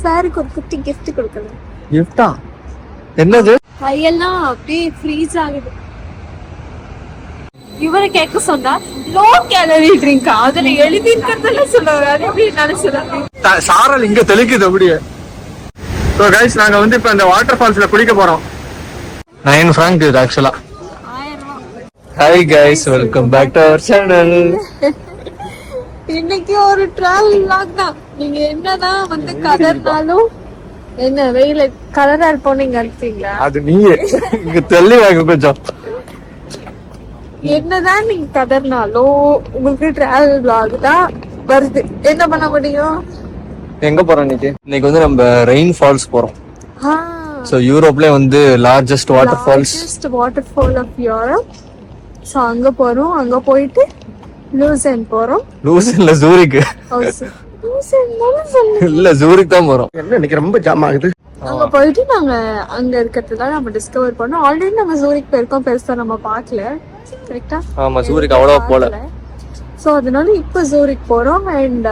சாருக்கு ஒரு குட்டி gift கொடுக்கணும். கிஃப்டா? என்னது? கையெல்லாம் அப்படியே ஃப்ரீஸ் ஆகுது. இவரை கேட்க சொன்னா லோ கேலரி ட்ரிங்க் அதுல எழுதி இருக்கிறதெல்லாம் சொல்லுவாங்க. அது எப்படி நினைச்சு சாரல் இங்க தெளிக்குது அப்படியே. ஸோ கைஸ் நாங்க வந்து இப்ப இந்த வாட்டர் ஃபால்ஸ்ல குளிக்க போறோம். 9 franc இது ஆக்சுவலா. 1000 ரூபாய். Hi guys, welcome back to our channel. இன்னைக்கு ஒரு டிராவல் vlog தான். நீங்க என்னதான் வந்து கலர்னாலும் என்ன வெயில கலரா இருப்போம் நீங்க அடிச்சீங்களா? அது நீயே இங்க தெளிவாங்க கொஞ்சம். என்னதான் நீங்க கதர்னாலும் உங்களுக்கு டிராவல் vlog தான் வருது. என்ன பண்ண முடியும்? எங்க போறோம் இன்னைக்கு? இன்னைக்கு வந்து நம்ம ரெயின் ஃபால்ஸ் போறோம். சோ யூரோப்ல வந்து largest water of Europe. So அங்க போறோம். அங்க போயிட்டு லூசன் போறோம். லூசன்ல ஜூரிக் இல்ல ஜூரிக் தான் போறோம். என்ன இன்னைக்கு ரொம்ப ஜாம் ஆகுது. அங்க போயிட்டு நாங்க அங்க இருக்கிறதுலாம் நம்ம டிஸ்கவர் பண்ணோம். ஆல்ரெடி நம்ம ஜூரிக் போயிருக்கோம், பெருசா நம்ம பார்க்கல. கரெக்டா? ஆமா, ஜூரிக் அவ்வளவா போல. சோ அதனால இப்ப ஜூரிக் போறோம். அண்ட்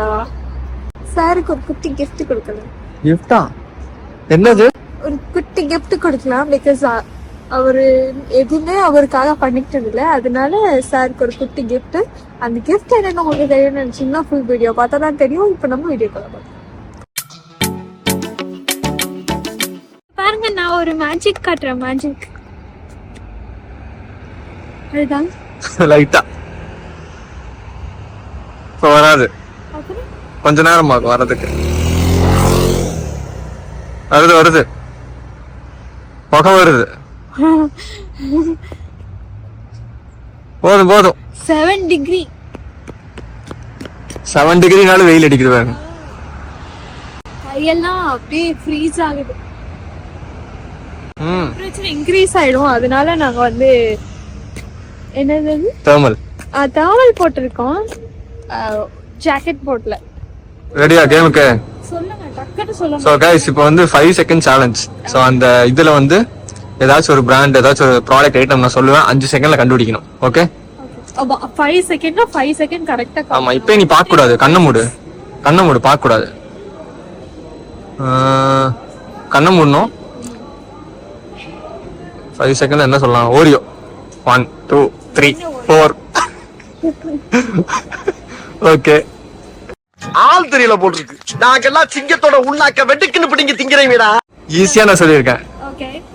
சாருக்கு ஒரு குட்டி கிஃப்ட் கொடுக்கலாம். கிஃப்டா? என்னது? ஒரு குட்டி கிஃப்ட் கொடுக்கலாம். பிகாஸ் அவரு எதுவுமே அவருக்காக பண்ணிக்கிட்டது இல்ல. அதனால சாருக்கு ஒரு குட்டி கிஃப்ட். அந்த கிஃப்ட் என்னன்னு உங்களுக்கு தெரியும் நினைச்சீங்கன்னா ஃபுல் வீடியோ பார்த்தா தான் தெரியும். இப்ப நம்ம வீடியோ கால் பார்க்கலாம். பாருங்க, நான் ஒரு மேஜிக் காட்டுறேன். மேஜிக் அதுதான் லைட்டா வராது. கொஞ்ச நேரம் ஆகும் வரதுக்கு. வருது முகம் வருது. போதும் 7 டிகிரி. 7 டிகிரினால வெயில் அடிக்குது பாருங்க. கையெல்லாம் அப்படியே ஃப்ரீஸ் ஆகுது. டெம்பரேச்சர் இன்க்ரீஸ் ஆயிடும். அதனால நாங்க வந்து என்னது தெர்மல் போட்டிருக்கோம். ஜாக்கெட் போடல. ரெடியா கேமுக்கு? சொல்லுங்க, டக்குனு சொல்லுங்க. சோ गाइस, இப்போ வந்து 5 செகண்ட் சேலஞ்ச். சோ அந்த இதுல வந்து ஏதாச்சும் ஒரு பிராண்ட், ஏதாச்சும் ஒரு ப்ராடக்ட் ஐட்டம் நான் சொல்லுவேன். 5 செகண்ட்ல கண்டுபிடிக்கணும். ஓகே? 5 செகண்ட்னா 5 செகண்ட் கரெக்ட்டா. ஆமா, இப்போ நீ பார்க்க கூடாது. கண்ணை மூடு பார்க்க கூடாது. கண்ணை மூடணும். 5 செகண்ட்ல என்ன சொல்லலாம்? ஓரியோ. 1 2 3 4. ஓகே. ஆள் தெரியல போட்டுருக்கு. நாங்கெல்லாம் சிங்கத்தோட உள்ளாக்க வெட்டுக்குன்னு பிடிங்க திங்கிறீங்கடா. ஈஸியா நான் சொல்லியிருக்கேன்.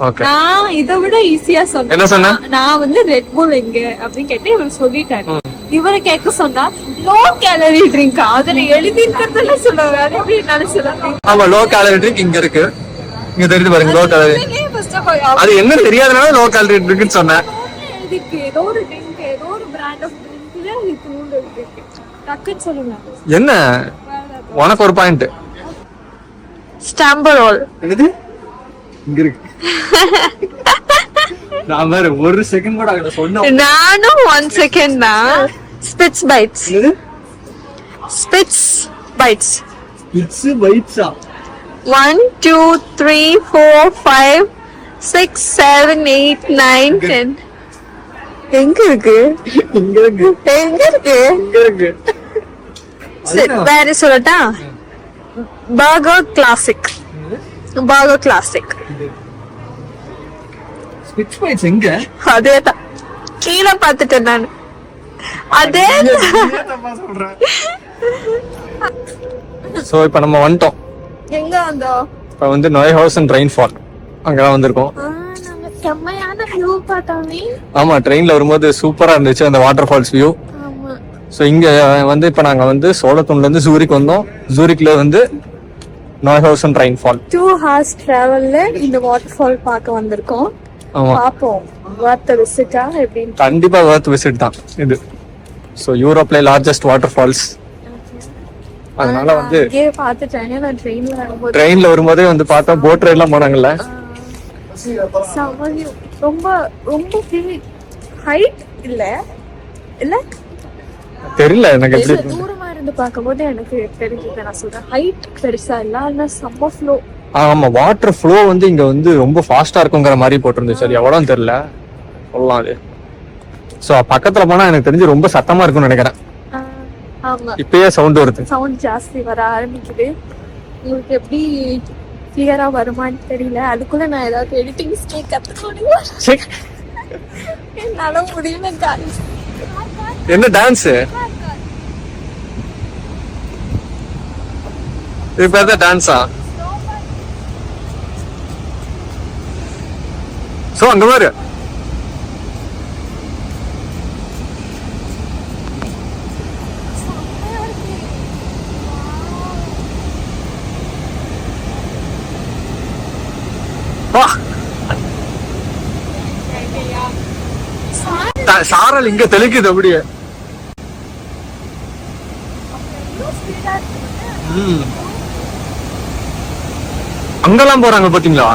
ஓகே. நான் இதை விட ஈஸியா சொன்னேன். என்ன சொன்ன? நான் வந்து ரெட் புல் எங்க அப்படின்னு கேட்டு இவர் சொல்லிட்டாரு. இவரை கேட்க சொன்னா லோ கேலரி ட்ரிங்க் அதுல எழுதி இருக்கிறதெல்லாம் சொல்லுவாங்க. அது எப்படி நினைச்சு? ஆமா, லோ கேலரி ட்ரிங்க் இங்க இருக்கு. இங்க தெரியுது பாருங்க, லோ கேலரி. அது என்ன தெரியாதனால லோ கேலரி ட்ரிங்க்னு சொன்னேன். ஏதோ ஒரு ட்ரிங்க், ஏதோ ஒரு பிராண்ட் ஆஃப் ட்ரிங்க்ல இது இருக்கு. டக்குன்னு சொல்லுங்க. என்ன? உனக்கு ஒரு பாயிண்ட். ஸ்டாம்பரோல். என்னது? இங்க இருக்கு. நான் வேற ஒரு செகண்ட் கூட அங்க சொன்னேன். நானும் 1 செகண்ட் தான். Spits bites. என்னது? Spits bites. ஸ்பிட்ஸ் பைட்ஸா? 1 2 3 4 5 6 7 8 9 10. எங்க இருக்கு? இங்க இருக்கு. எங்க இருக்கு? இங்க இருக்கு. வேற சொல்லட்டா? Burger classic. Burger classic. Spits bites எங்க? அதேதான். கீழே பார்த்துட்டேன் நான். அதே சோ இப்போ நம்ம வந்துட்டோம். எங்க வந்தோம்? இப்போ வந்து நோய்ஹவுசன் ரெயின் ஃபால் அங்கதான் வந்திருக்கோம். நாங்க செம்மையான வியூ பார்த்தோமே. ஆமா, ட்ரெயின்ல வரும்போது சூப்பரா இருந்துச்சு அந்த வாட்டர் ஃபால்ஸ் வியூ. ஆமா. சோ இங்க வந்து இப்ப நாங்க வந்து சோலத்தூன்ல இருந்து ஜூரிக் வந்தோம். ஜூரிக்ல வந்து நோய்ஹவுசன் ரெயின் ஃபால். 2 hours டிராவல்ல இந்த வாட்டர் ஃபால் பார்க்க வந்திருக்கோம். ஆமா, பாப்போம் வர்த் விசிட்டா எப்படின்னு. கண்டிப்பா வர்த் விசிட் தான் இது. சோ யூரோப்ல லார்ஜஸ்ட் வாட்டர் ஃபால்ஸ். அதனால வந்து இங்கே பார்த்துட்டேன். நான் ட்ரெயின்ல வரும்போதே வந்து பார்த்தா போட் ரைட்லாம் போனாங்கல்ல. ரொம்ப ரொம்ப ஹைட் இல்ல தெரியல எனக்கு. எப்படி தூரமா இருந்து பார்க்கும்போது எனக்கு தெரிஞ்சது. நான் சொல்றேன் ஹைட் பெருசா இல்ல, ஆனா சம்ம ஃப்ளோ. ஆமா, வாட்டர் ஃப்ளோ வந்து இங்க வந்து ரொம்ப ஃபாஸ்டா இருக்குங்கிற மாதிரி போட்டிருந்துச்சு. அது எவ்வளவு தெரியல சொல்லலாம் அது. சோ பக்கத்துல போனா எனக்கு தெரிஞ்சு ரொம்ப சத்தமா இருக்கும்னு நினைக்கிறேன். ஆமா, இப்பயே சவுண்ட் வருது. சவுண்ட் ஜாஸ்தி வர ஆரம்பிக்குது. உங்களுக்கு எப்படி கிளியரா வருமான்னு தெரியல. அதுக்குள்ள நான் ஏதாவது எடிட்டிங் ஸ்கில் கத்துக்கணும். என்னால முடியல guys. என்ன டான்ஸ் இது? பேர் தான் டான்ஸா? சோ அங்க பாரு. சாரல் இங்க தெளிக்குது அப்படியே. அங்கெல்லாம் போறாங்க பாத்தீங்களா?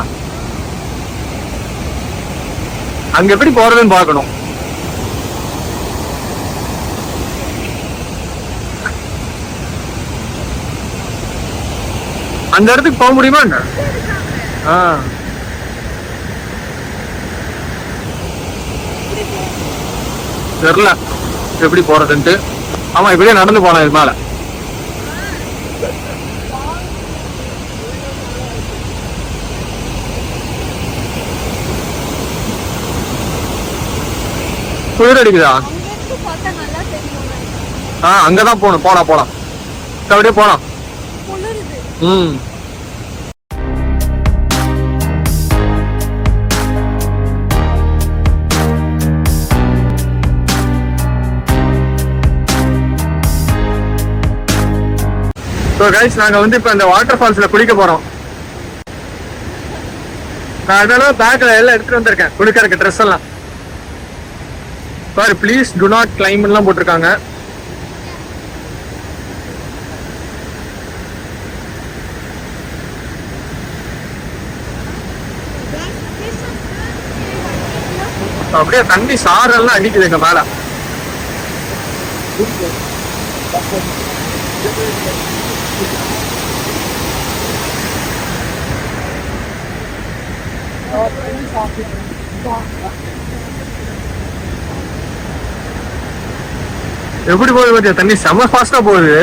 அங்க எப்படி போறதுன்னு பாக்கணும். அந்த இடத்துக்கு போக முடியுமா என்ன? தெரியல எப்படி போறதுன்ட்டு. ஆமா இப்படியே நடந்து போனேன் இது மேல. குளிர் அடிக்குதா? அங்கதான் போகணும். போலாம் அப்படியே போலாம். நாங்க வந்து இப்ப இந்த வாட்டர் ஃபால்ஸ்ல குளிக்க போறோம். நான் அதனால பேக்ல எல்லாம் எடுத்துட்டு வந்திருக்கேன் குளிக்கிறதுக்கு ட்ரெஸ் எல்லாம். Sir please to not claim எல்லாம் போட்டிருக்காங்க. அப்படியே தண்ணி சாரெல்லாம் அடிக்குது எங்க மேல. எப்படி போகுது பாத்தியா? தண்ணி செம ஃபாஸ்டா போகுது.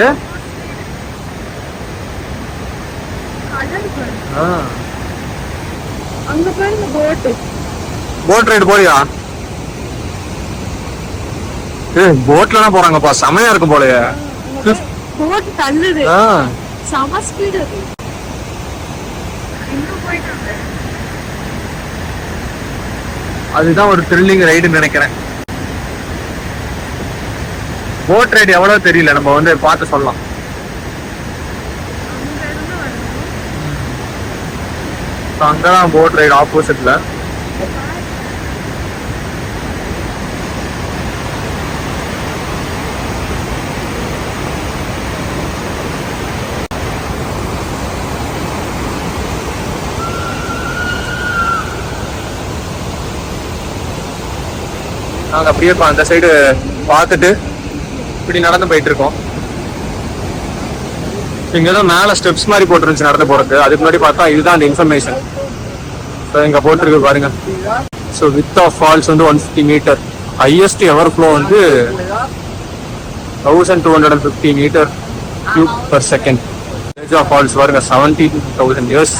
போட் ரைடு போறியா? போட்ல போறாங்கப்பா, செமையா இருக்கும் போலயே. போட் தள்ளுது, செம ஸ்பீடு. அதுதான் ஒரு த்ரில்லிங் ரைடுன்னு நினைக்கிறேன். போட் ரைடு எவ்வளவு தெரியல, நம்ம வந்து பார்த்து சொல்லலாம். அங்கதான் போட் ரைடு ஆப்போசிட்ல. நாங்க அப்படியே அந்த சைடு பார்த்துட்டு இப்படி நடந்து போயிட்டு இருக்கோம். இங்கதான் மேல ஸ்டெப்ஸ் மாதிரி போட்டுருந்துச்சு நடந்து போறது. அதுக்கு முன்னாடி பார்த்தா இதுதான் அந்த இன்ஃபர்மேஷன். இங்க போட்டிருக்கு பாருங்க. ஸோ வித் ஆஃப் ஃபால்ஸ் வந்து 150 மீட்டர், ஹையஸ்ட் எவர் ஃப்ளோ வந்து 1250 metre cube per second. Age of falls பாருங்க 72,000 years.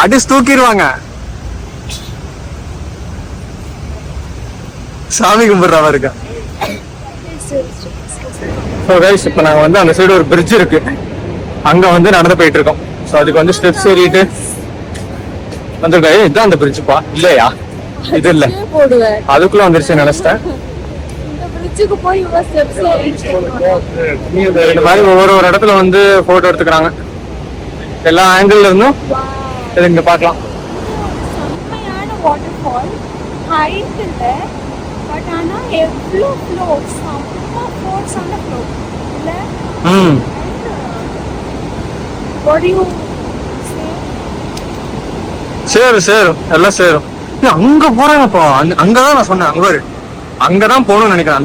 அடிச்சு தூக்கிடுவாங்க. சாமி கும்பிடுறவா இருக்கா. இப்ப நாங்க வந்து அந்த சைடு ஒரு பிரிட்ஜ் இருக்கு, அங்க வந்து நடந்து போயிட்டு இருக்கோம். சோ அதுக்கு வந்து ஸ்டெப்ஸ் ஏறிட்டு வந்திருக்கேன். இதுதான் அந்த பிரிட்ஜ்ப்பா. இல்லையா? இது இல்ல, அதுக்குள்ள வந்துருச்சு நினைச்சிட்டேன். இந்த மாதிரி ஒவ்வொரு இடத்துல வந்து போட்டோ எடுத்துக்கிறாங்க, எல்லா ஆங்கிள் இருந்தும். இங்க பாக்கலாம். சேரும் சேரும் எல்லாம் சேரும். அங்க போறாங்கப்பா, அங்கதான் நான் சொன்னேன். அங்க பாரு, அங்கதான் போகணும்னு நினைக்கிறேன்.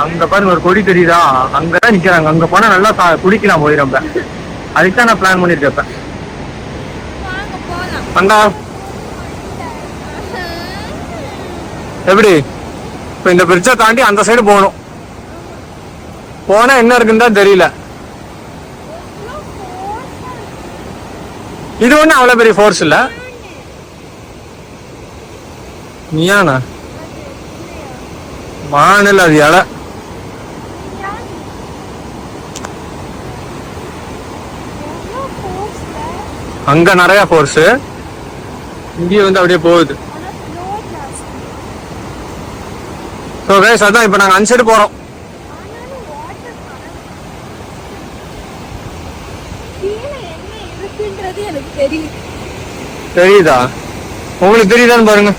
அங்க பாருங்க ஒரு கொடி தெரியுதா, அங்கதான் நிக்கிறாங்க. அங்க போனா நல்லா குடிக்கலாம் போய். ரொம்ப அதுக்குதான் நான் பிளான் பண்ணிருக்கேன். அண்டா எப்படி இப்ப இந்த பிரிட்ஜை தாண்டி அந்த சைடு போகணும். போனா என்ன இருக்குன்னு தான் தெரியல. இது ஒண்ணு அவ்வளவு பெரிய ஃபோர்ஸ் இல்ல. நீயானா மாநில அது இலை. அங்க நிறைய ஃபோர்ஸ், இங்கே வந்து அப்படியே போகுது. ஸோ கைஸ் அதான் இப்போ நாங்கள் அந்த சைடு போகிறோம். தெரியுதா? உங்களுக்கு தெரியுதான்னு பாருங்க.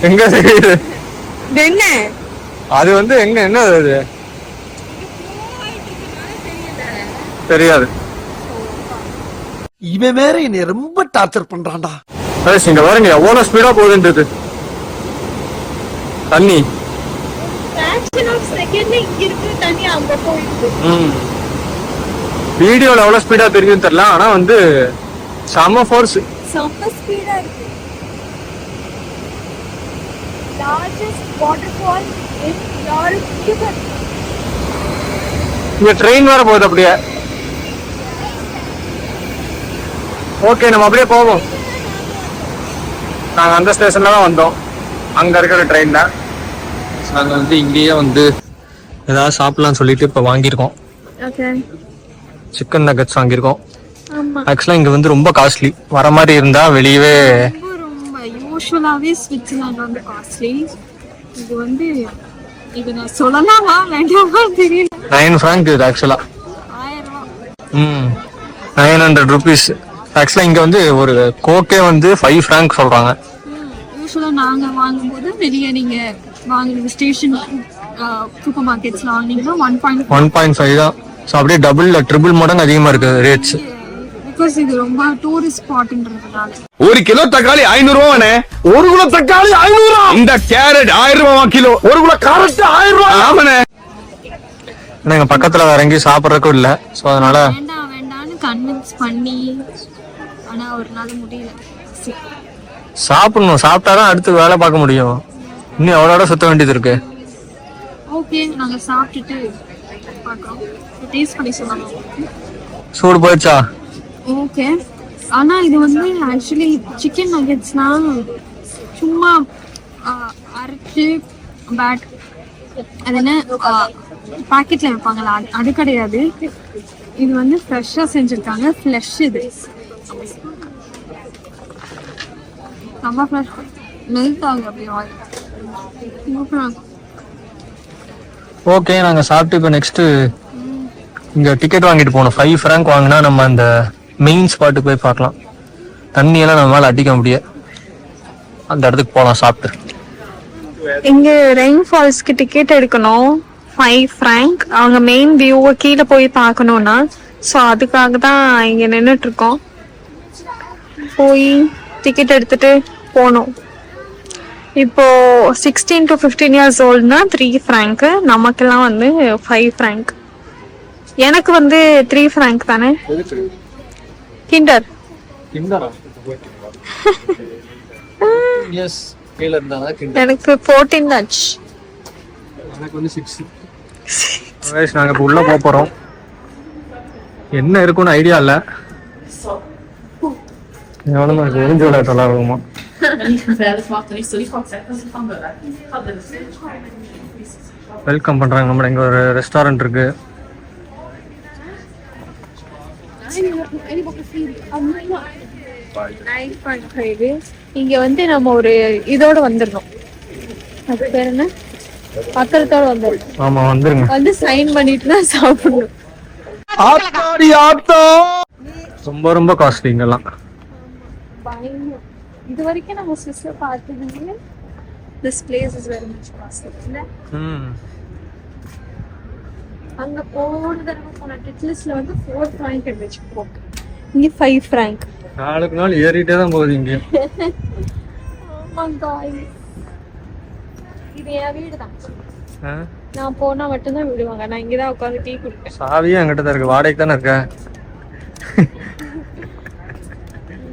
எங்க தெரியுது? என்ன அது வந்து எங்க என்ன அது தெரியாது. இவன் வேற என்னை ரொம்ப டார்ச்சர் பண்றான்டா. இங்க பாருங்க எவ்வளவு ஸ்பீடா போகுதுன்றது தண்ணி. வீடியோல எவ்வளவு ஸ்பீடா தெரியும் தெரியல, ஆனா வந்து செம ஃபோர்ஸ். செம ஸ்பீடா இருக்கு. Largest waterfall in Europe. இங்க ட்ரெயின் வேற போகுது அப்படியே. ஓகே நம்ம அப்படியே போவோம். நாங்க அந்த ஸ்டேஷன்ல தான் வந்தோம், அங்க இருக்கிற ட்ரெயின்ல. நாங்க வந்து இங்கேயே வந்து ஏதாவது சாப்பிடலாம்னு சொல்லிட்டு இப்ப வாங்கியிருக்கோம். சிக்கன் நகட்ஸ் வாங்கியிருக்கோம். ஆக்சுவலா இங்க வந்து ரொம்ப காஸ்ட்லி. வர மாதிரி இருந்தா வெளியவே ரொம்ப யூசுவலாவே ஸ்விட்சர்லாந்து வந்து காஸ்ட்லி. இது வந்து இது நான் சொல்லலாமா வேண்டாமா தெரியல. 9 franc இது ஆக்சுவலா. 900 rupees. ஆக்சுவலா இங்க வந்து ஒரு கோக்கே வந்து 5 franc சொல்றாங்க. யூசுவலா நாங்க வாங்கும்போது வெளியே நீங்க வாங்குற ஸ்டேஷன் சூப்பர் மார்க்கெட்ஸ்ல வாங்குனீங்கன்னா 1.5 தான். ஸோ அப்படியே டபுள் ட்ரிபிள் மடங்கு அதிகமா இருக்கு ரேட்ஸ். பிகாஸ் இது ரொம்ப டூரிஸ்ட் ஸ்பாட்ன்றதுனால. 1 கிலோ தக்காளி 500 ரூபானே. 1 கிலோ தக்காளி 500. இந்த கேரட் 1000 ரூபாய் கிலோ. 1 கிலோ கேரட் 1000 ரூபாய். ஆமாண்ணே. எங்க பக்கத்துல வேற எங்கேயும் சாப்பிடறதுக்கும் இல்ல. ஸோ அதனால வேண்டாம்னு கன்வின்ஸ் பண்ணி, ஆனா ஒரு நாள் முடியல. சாப்பிடணும், சாப்பிட்டாதான் அடுத்து வேலை பார்க்க முடியும். இன்னும் எவ்வளோ சுத்த வேண்டியது இருக்கு. ஓகே நாங்க சாப்பிட்டுட்டு பார்க்கறோம். டேஸ்ட் பண்ணி சொல்லலாம். சூடு போயிடுச்சா? ஓகே. ஆனா இது வந்து ஆக்சுவலி சிக்கன் நகெட்ஸ்னா சும்மா அரைச்சு பேட் அது என்ன பாக்கெட்ல வைப்பாங்களா, அது கிடையாது. இது வந்து ஃப்ரெஷ்ஷா செஞ்சிருக்காங்க. ஃப்ளஷ் இது ரொம்ப ஃப்ரெஷ். மெல்ட் ஆகுது அப்படியே. ஓகே நாங்க சாப்பிட்டு இப்போ நெக்ஸ்ட் இங்க டிக்கெட் வாங்கிட்டு போகணும். 5 franc வாங்கினா நம்ம அந்த மெயின் ஸ்பாட்டுக்கு போய் பார்க்கலாம். தண்ணியெல்லாம் நம்மளால அடிக்க முடியாது. அந்த இடத்துக்கு போகலாம் சாப்பிட்டு. இங்க ரெயின் ஃபால்ஸ்க்கு டிக்கெட் எடுக்கணும் 5 franc. அவங்க மெயின் வியூவை கீழே போய் பார்க்கணும்னா, ஸோ அதுக்காக தான் இங்க நின்றுட்டு இருக்கோம். போய் டிக்கெட் எடுத்துட்டு போனோம். இப்போ 16 to 15 years oldனா 3 franc. நமக்கெல்லாம் வந்து 5 franc. எனக்கு வந்து 3 franc தானே. கிண்டர் எனக்கு 14 ஆச்சு. எனக்கு வந்து 6. நாங்க இப்போ உள்ள போறோம். என்ன இருக்குன்னு ஐடியா இல்ல. எவ்வளவு எரிஞ்சு விளையாட்டெல்லாம் இருக்குமா? வெல்கம் பண்றாங்க. நம்ம இங்க ஒரு ரெஸ்டாரண்ட் இருக்கு. இங்க வந்து நம்ம ஒரு இதோட வந்துடணும். அது பேர் என்ன? பத்திரத்தோட வந்துடணும். ஆமா வந்துருங்க. வந்து சைன் பண்ணிட்டு தான் சாப்பிடணும். ஆத்தாடி ஆத்தா. ரொம்ப ரொம்ப காஸ்ட்லி இங்கெல்லாம். இது வரைக்கும் நம்ம ஸ்விஸ்ல பார்த்ததுல this place is very much costly. இல்ல அங்க போன தடவை போன டிட்லிஸ்ட்ல வந்து 4 franc இருந்துச்சு போக்கு. இங்க 5 franc. நாளுக்கு நாள் ஏறிட்டே தான் போகுது இங்க. Oh my god. இது என் வீடு தான். நான் போனா மட்டும் தான் விடுவாங்க. நான் இங்க தான் உட்கார்ந்து டீ குடிப்பேன். சாவியும் என்கிட்ட தான் இருக்கு. வாடகைக்கு தானே இருக்க.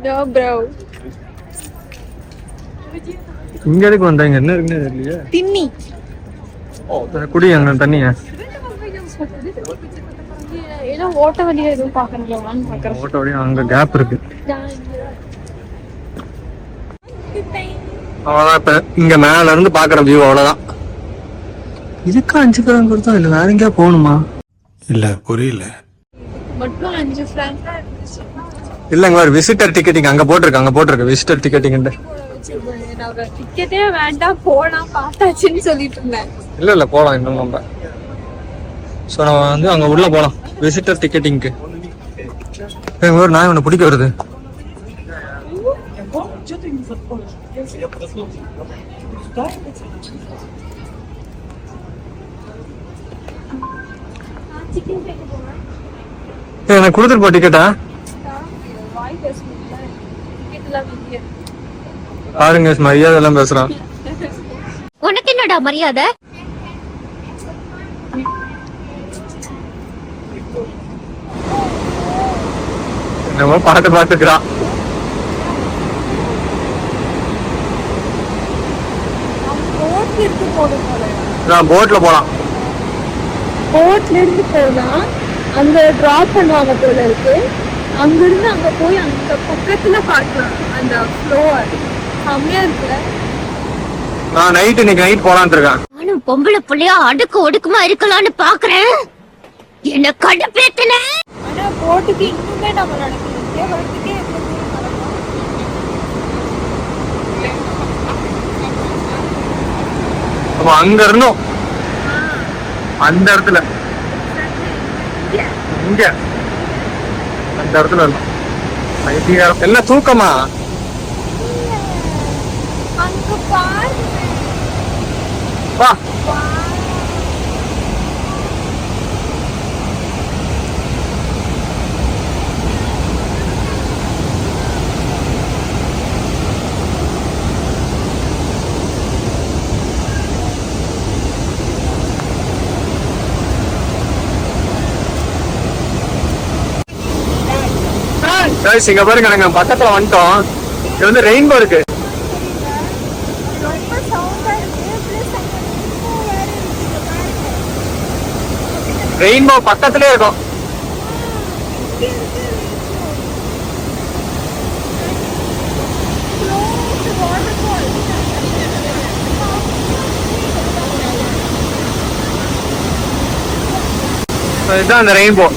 No bro. இங்க எதுக்கு வந்தாங்க? என்ன இருக்குன்னு தெரியலையே. தின்னி. குடி அங்க தண்ணிய. ஏதோ ஓட்ட வழியா எதுவும் பாக்கணும்லான்னு பாக்குறேன். ஓட்ட வழியா அங்க கேப் இருக்கு. அவ்வளவுதான். இப்ப இங்க மேல இருந்து பாக்குற வியூ அவ்வளவுதான். இதுக்கு 5 franc கொடுத்தா இல்ல வேற எங்கேயா போகணுமா? இல்ல புரியல. மட்டும் 5 franc தான் இருந்துச்சு. இல்லங்க ஒரு விசிட்டர் டிக்கெட்டிங் அங்க போட்டிருக்கு விசிட்டர் டிக்கெட்டிங். டிக்கெட்டே வேண்டாம் போலாம் பார்த்தாச்சுன்னு சொல்லிட்டு இருந்தேன். இல்ல போலாம் இன்னும் நம்ம. சோ நம்ம வந்து அங்க உள்ள போலாம் விசிட்டர் டிக்கெட்டிங்க்கு. ஒரு நாய் ஒண்ணு பிடிக்க வருது. எனக்கு கொடுத்துட்டு போ டிக்கெட்டா. பாருங்க மரியாதை எல்லாம் பேசுறான். உனக்கு என்னடா மரியாதை? என்னமோ பாத்துக்கிறான். போட்ல போலாம். போட்ல இருந்து போனா அங்க டிராப் பண்ணுவாங்க போல இருக்கு. அங்க இருந்து அங்க போய் அந்த பக்கத்துல பார்க்கலாம் அந்த ஃப்ளோர். செம்மையா இருக்குல்ல. நான் இன்னைக்கு நைட் போலான்னு இருக்கேன். நானும் பொம்பளை புள்ளையா அடுக்கு ஒடுக்குமா இருக்கலாம்னு பாக்குறேன். என்ன கடுப்பேத்தன. ஆனா போட்டுக்கு இன்னுமே நம்ம நடக்கணும். வரதுக்கே அப்ப அங்க இருந்தோம் அந்த இடத்துல இங்க அந்த இடத்துல இருந்தோம். என்ன தூக்கமா? அங்க பாரு. வா இங்க பாருங்க நாங்க பக்கத்துல வந்துட்டோம். இது வந்து ரெயின்போ இருக்கு. ரெயின்போ பக்கத்திலே இருக்கும். இதுதான் அந்த ரெயின்போ.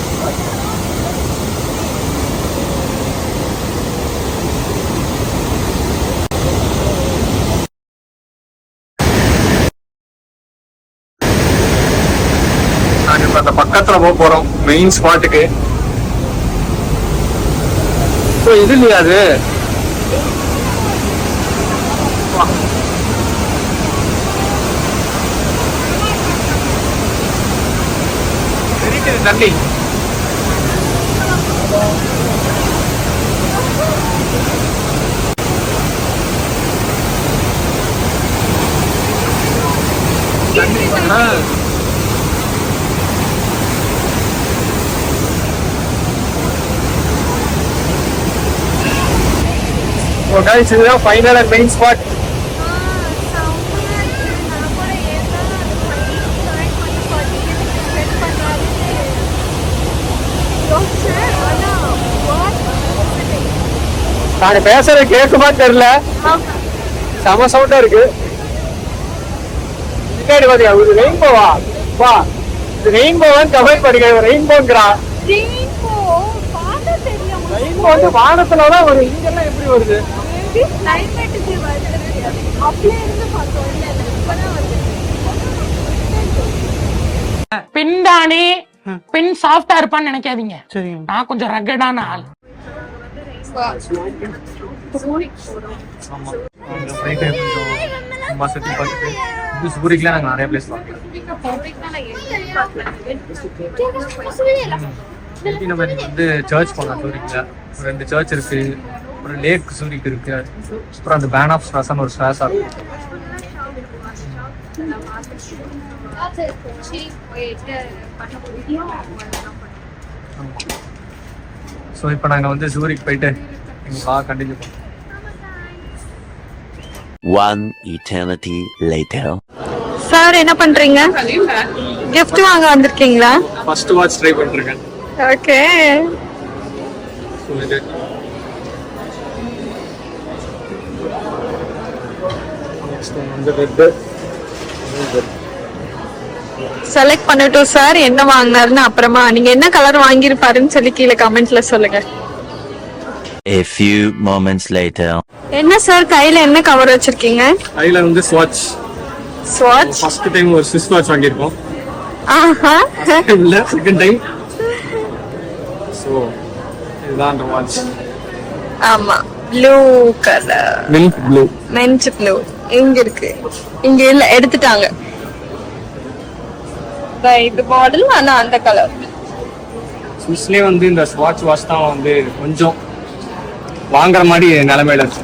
அந்த பக்கத்துல போறோம் மெயின் ஸ்பாட்டுக்கு. இது இல்லையா அது தண்ணி. இதுதான் ஃபைனல் அண்ட் மெயின் ஸ்பாட். நாங்க பேசுறது கேட்குமா தெரியல, செம சவுண்டா இருக்கு. பின்னாடி பாத்தியா இது ரெயின்போவா? வா, இது ரெயின்போவான்னு கமெண்ட் பண்ணுங்க. ரெயின்போங்கிறா. ரெயின்போ வந்து வானத்துலதான் வரும், இங்கெல்லாம் எப்படி வருது? பெண் தானே, பெண் சாஃப்டா இருப்பான்னு நினைக்காதீங்க. நான் கொஞ்சம் ரகடான ஆள். சூரிக்லாம் நாங்க நிறைய பிளேஸ் பார்க்கலாம். நம்ம வந்து சர்ச் போகலாம். சூரிக்ல 2 சர்ச் இருக்கு, ஒரு லேக் சூரிக் இருக்கு, அப்புறம் அந்த பேன் ஆஃப் ஸ்வாசம் ஒரு ஸ்வாசா இருக்கு. ஸோ இப்போ நாங்கள் வந்து சூரிக் போயிட்டு எங்கள் கண்டினியூ பண்ணோம். One eternity later. சார் என்ன பண்றீங்க? gift வாங்க வந்திருக்கீங்களா? ஃபர்ஸ்ட் வாட்ச் ட்ரை பண்ணிருக்கேன். ஓகே. ஸோ இது வந்து ரெட்டு செலக்ட் பண்ணட்டும் சார், என்ன வாங்கினாருன்னு அப்புறமா நீங்க என்ன கலர் வாங்கியிருப்பாருன்னு சொல்லி கீழே கமெண்ட்ல சொல்லுங்க. A few moments later. என்ன சார் கையில என்ன கவர் வச்சிருக்கீங்க? கையில வந்து ஸ்வாட்ச். ஸ்வாட்ச் ஃபர்ஸ்ட் டைம் ஒரு ஸ்விஸ் வாட்ச் வாங்கியிருக்கோம். ஆஹா, இல்ல செகண்ட் டைம். ஸோ இதுதான் அந்த வாட்ச். ஆமா, ப்ளூ கலர், மில்க் ப்ளூ. மென்ட் ப்ளூ இங்க இருக்கு, இங்க இல்ல எடுத்துட்டாங்க. இது மாடல், ஆனா அந்த கலர். ஸ்விஸ்லயே வந்து இந்த ஸ்வாட்ச் வாட்ச் தான் வந்து கொஞ்சம் வாங்குற மாதிரி நிலைமையில இருக்கு.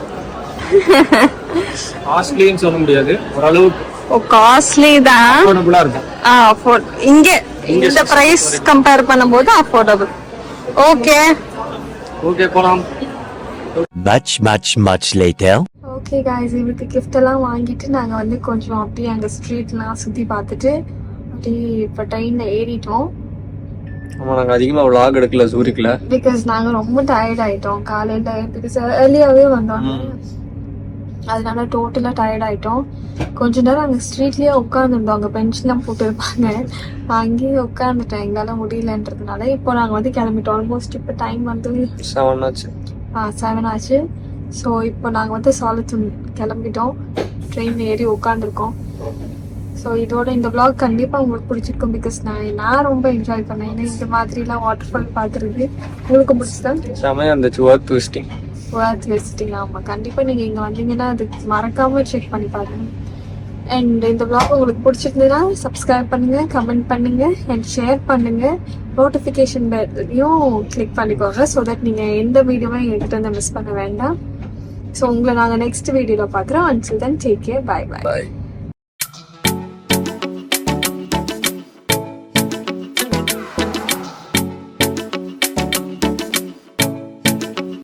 காஸ்ட்லின்னு சொல்ல முடியாது, ஓரளவுக்கு காஸ்ட்லி தான், அஃபோர்டபுளா இருக்கும். இங்க இந்த பிரைஸ் கம்பேர் பண்ணும்போது அஃபோர்டபுள். ஓகே ஓகே, போலாம். Much later. ஓகே காய்ஸ், இவருக்கு கிஃப்ட் எல்லாம் வாங்கிட்டு நாங்க வந்து கொஞ்சம் அப்படியே அங்க ஸ்ட்ரீட்லாம் சுத்தி பார்த்துட்டு அப்படியே இப்போ ட்ரெயின்ல ஏறிட்டோம். ஆமா, நாங்க அதிகமா vlog எடுக்கல சூரிக்ல, பிகாஸ் நாங்க ரொம்ப டயர்ட் ஆயிட்டோம் காலையில, பிகாஸ் ஏர்லியாவே வந்தோம், அதனால டோட்டலா டயர்ட் ஆயிட்டோம். கொஞ்ச நேரம் அங்க ஸ்ட்ரீட்லயே உட்காந்துருந்தோம், அங்க பெஞ்ச்லாம் போட்டுருப்பாங்க, அங்கேயே உட்காந்துட்டோம் எங்களால முடியலன்றதுனால. இப்போ நாங்க வந்து கிளம்பிட்டோம். ஆல்மோஸ்ட் இப்போ டைம் வந்து 7 ஆச்சு. 7 ஆச்சு. ஸோ இப்போ நாங்கள் வந்து சாலத்தூன் கிளம்பிட்டோம், ட்ரெயின் ஏறி உட்காந்துருக்கோம். ஸோ இதோட இந்த vlog கண்டிப்பாக உங்களுக்கு பிடிச்சிருக்கும். பிகாஸ் நான் ரொம்ப என்ஜாய் பண்ணேன். ஏன்னா இந்த மாதிரிலாம் வாட்டர் ஃபால் பார்க்குறது உங்களுக்கு பிடிச்சதான் செமையா இருந்துச்சு. Worth visiting. ஆமாம், கண்டிப்பாக நீங்கள் இங்கே வந்தீங்கன்னா அது மறக்காமல் செக் பண்ணி பாருங்க. அண்ட் இந்த vlog உங்களுக்கு பிடிச்சிருந்ததுன்னா சப்ஸ்கிரைப் பண்ணுங்க, கமெண்ட் பண்ணுங்க அண்ட் ஷேர் பண்ணுங்க. நோட்டிஃபிகேஷன் பெல்லையும் கிளிக் பண்ணிக்கோங்க, ஸோ தட் நீங்கள் எந்த வீடியோவும் எங்ககிட்ட வந்து மிஸ் பண்ண வேண்டாம். ஸோ உங்களை நாங்கள் நெக்ஸ்ட் வீடியோவில் பார்க்குறோம். Until then take care, by.